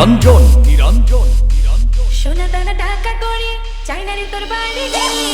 নিরঞ্জন নিরঞ্জন সোনা দানা টাকা করি চাইনা রে তোর বাড়ি গেলি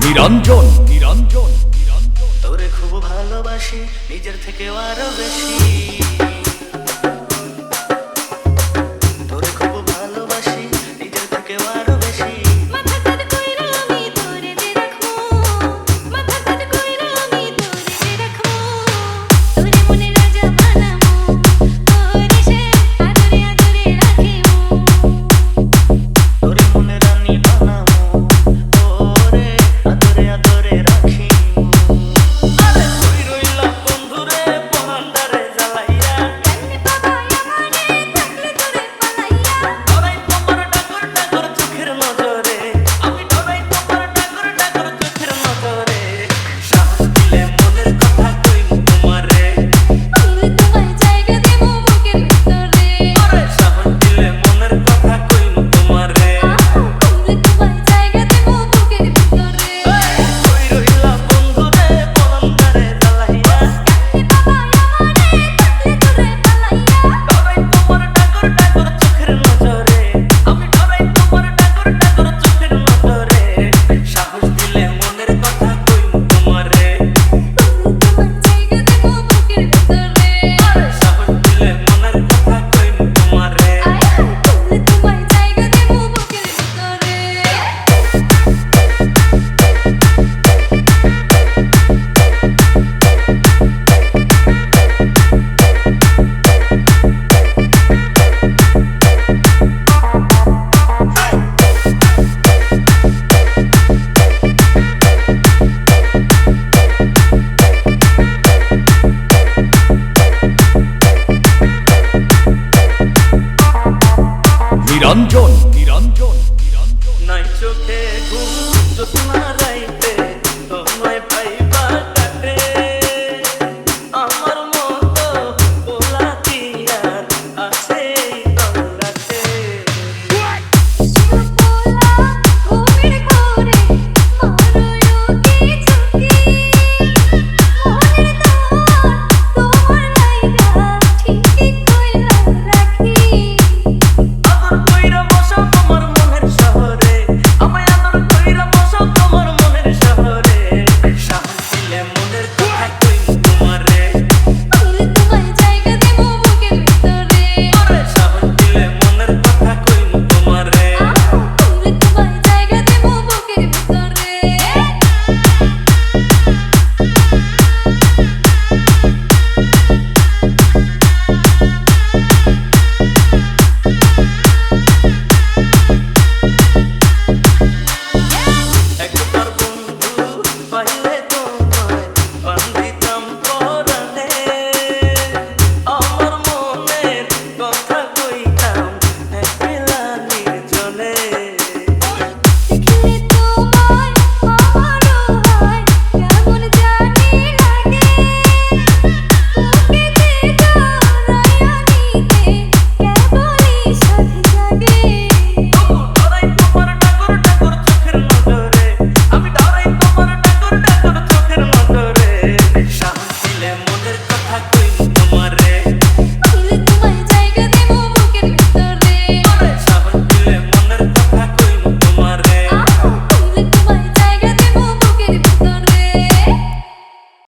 নিরঞ্জন নিরঞ্জন তোরে খুব ভালোবাসি নিজের থেকে আরো বেশি তোরে খুব ভালোবাসি নিজের থেকে আরো বেশি মাথাটা কইরা আমি তোরে যে রাখবো মাথাটা কইরা আমি তোরে যে রাখবো তোরে মনে রাজা বানাবো তোরে সে আদরে আদরে রাখিবো তোরে মনে রানী বানাবো তোরে আদরে আদরে রাখি আরে তুই রইলা বন্ধুরে পরান্দারে জ্বালাইয়া কান্নে বাবা আমারে থাকলে তোরে পালাইয়া ডরাই তোমার ডাকর ডাকর চোখের নজরে আমি ডরাই তোমার ডাকর ডাকর চোখের নজরে সাহস দিলে মনের কথা কইমু তোমারে বলে তোমায় জায়গা দেবো বুকের ভিতরে আরে সাহস দিলে মনের কথা কইমু তোমারে বলে তোমায় জায়গা দেবো বুকের ভিতরে তুই রইলা বন্ধুরে পরান্দারে জ্বালাইয়া কান্নে বাবা আমারে থাকলে তোরে পালাইয়া ডরাই তোমার ডাকর ডাকর চোখের নজরে আমি ডরাই তোমার ডাকর ডাকর চোখের নজরে সাহস দিলে মনের কথা কইমু তোমারে তোমায় জায়গা দেবো বুকের ভিতরে সাহস দিলে মনের কথা কইমু তোমারে বলে তোমায় জায়গা দেবো বুকের ভিতরে নিরঞ্জন